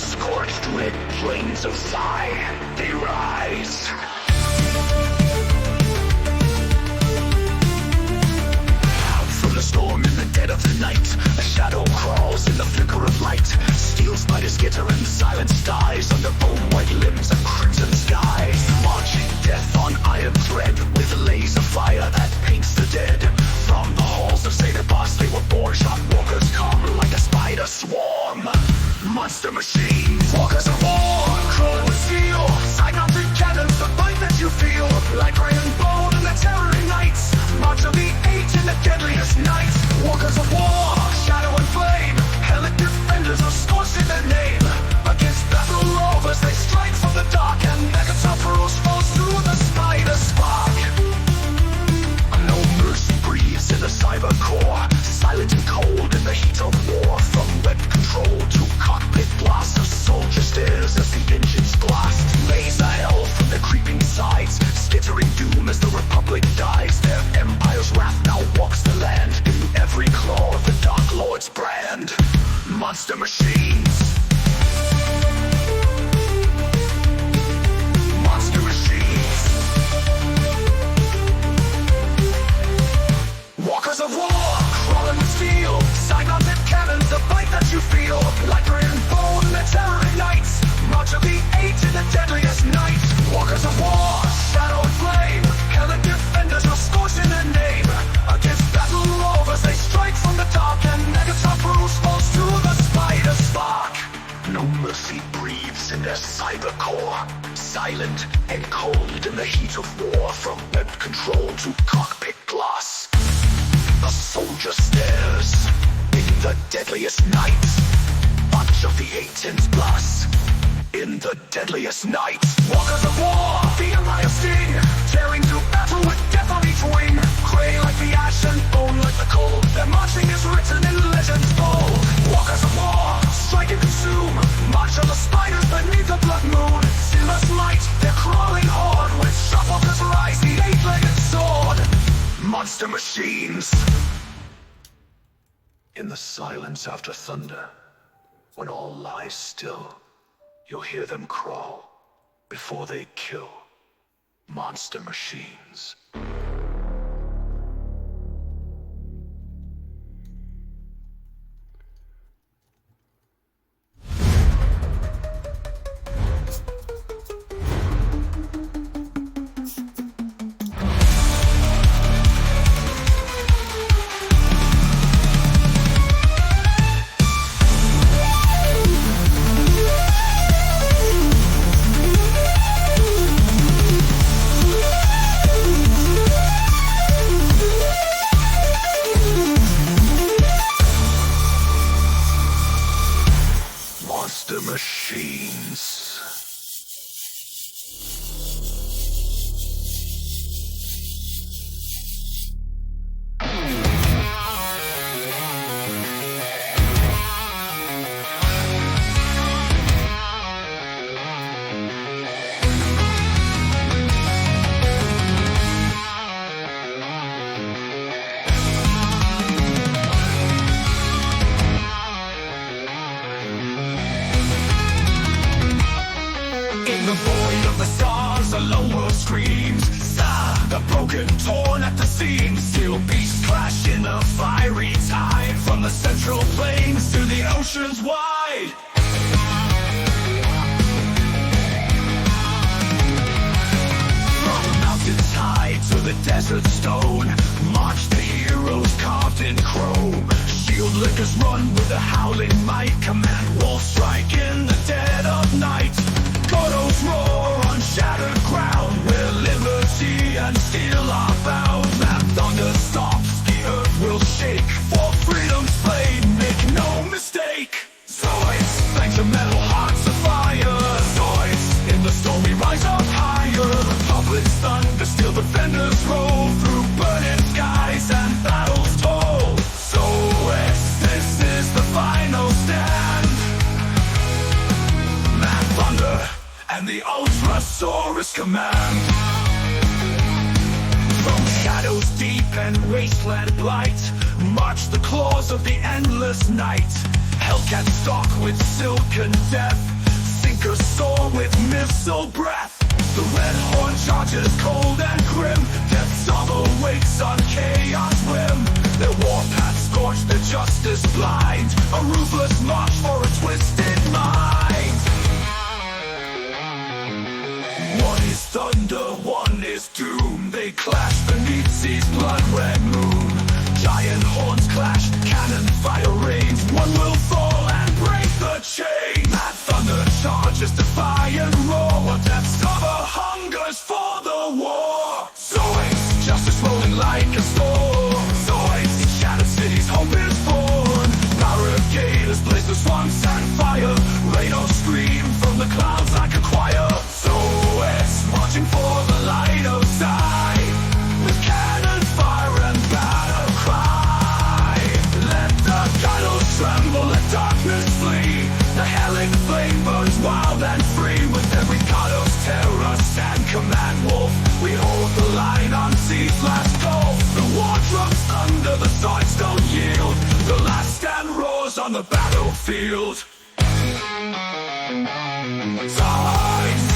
scorched red plains of Zai, they rise. From the storm in the dead of the night, a shadow crawls in the flicker of light. Steel spiders skitter and silence dies under bone-white limbs and crimson skies. Marching death on iron thread with laser fire that paints the dead. From the halls of Zoids they were born. Shotwalkers come like a spider swarm. Monster machines, walkers of war, crawling with steel. Psychotic cannons, the bite that you feel. Like iron bone in the terroring nights. March of the eight in the deadliest night. Walkers of war, shadow and flame. Hellic defenders are scorched in their name. Against battle rovers they strike from the dark. And Megatopheros falls through the spider spark. No mercy breathes in the cyber core. Silent and cold in the heat of war. From web control to cockpit blast, a soldier stares as the engines blast. Laser hell from the creeping sides, skittering doom as the Republic dies. Their empire's wrath now walks the land. In every claw of the Dark Lord's brand. Monster machines. Monster machines. Walkers of war, crawling with steel. Cyclones and cannons, the bite that you feel. Like iron bone in the terroring nights. March of the eight in the deadliest night. Walkers of war, shadow and flame. Hellic defenders are scorched in their name. Against battle rovers they strike from the dark. And Megatopheros falls to the spider spark. No mercy breathes in their cyber core. Silent and cold in the heat of war. From web control to cockpit glass, the soldier stares in the deadliest night. Bunch of the A-10's plus in the deadliest night. Walkers of war, the Empire sting. Tearing through battle with death on each wing. Gray like the ash and bone like the coal. Their marching is written in legends bold. Walkers of war, strike and consume. March on the spiders beneath the blood moon. Sinless light, they're crawling hard. With Shotwalkers rise, the eight-legged sword. Monster machines. In the silence after thunder, when all lies still, you'll hear them crawl before they kill. Monster machines. Monster machines. The void of the stars, a lone world screams. The broken, torn at the seams. Steel beasts clash in the fiery tide. From the central plains to the oceans wide. From mountains high to the desert stone, march the heroes carved in chrome. Shield lickers run with a howling might. Command wolf strike in the dead of night. Godos roar on shattered ground, where liberty and steel are bound. That thunder stops, the earth will shake. For freedom's flame, make no mistake. Zoids, thanks to metal hearts of fire. Zoids, in the storm we rise up higher. Republic's thunder, steel defenders roll through burning skies and battles toll. Zoids, this is the final stand. Mad thunder and the Ultrasaurus command. From shadows deep and wasteland blight, march the claws of the endless night. Hellcat stalk with silken death, sink or soar with missile breath. The red horn charges cold and grim, death summer wakes on chaos whim. Their warpath scorched, their justice blind, a ruthless march for a twisted mind. One is thunder, one is doom, they clash beneath sea's blood-red moon. Giant horns clash, cannon fire rains, one will fall and break the chain. Mad thunder charges, defiant roar, death summer hungers for the war. Zoids, justice rolling like a storm. Zoids, in shattered cities hope is born. Barricades blaze the swamps and fire, rain or scream from the clouds like a choir. Zoids, marching for the light of sight, with cannon fire and battle cry. Let the shadows tremble, let darkness flee. The hellish flame burns wild and free. With every Kado's terror, stand command wolf. We hold the line on sea's last gulf. The war drums thunder, the Zoids don't yield. The last stand roars on the battlefield. Zoids!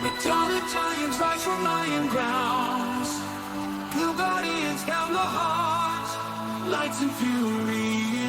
Battalions rise from lying grounds. Blue guardians count the heart. Lights and fury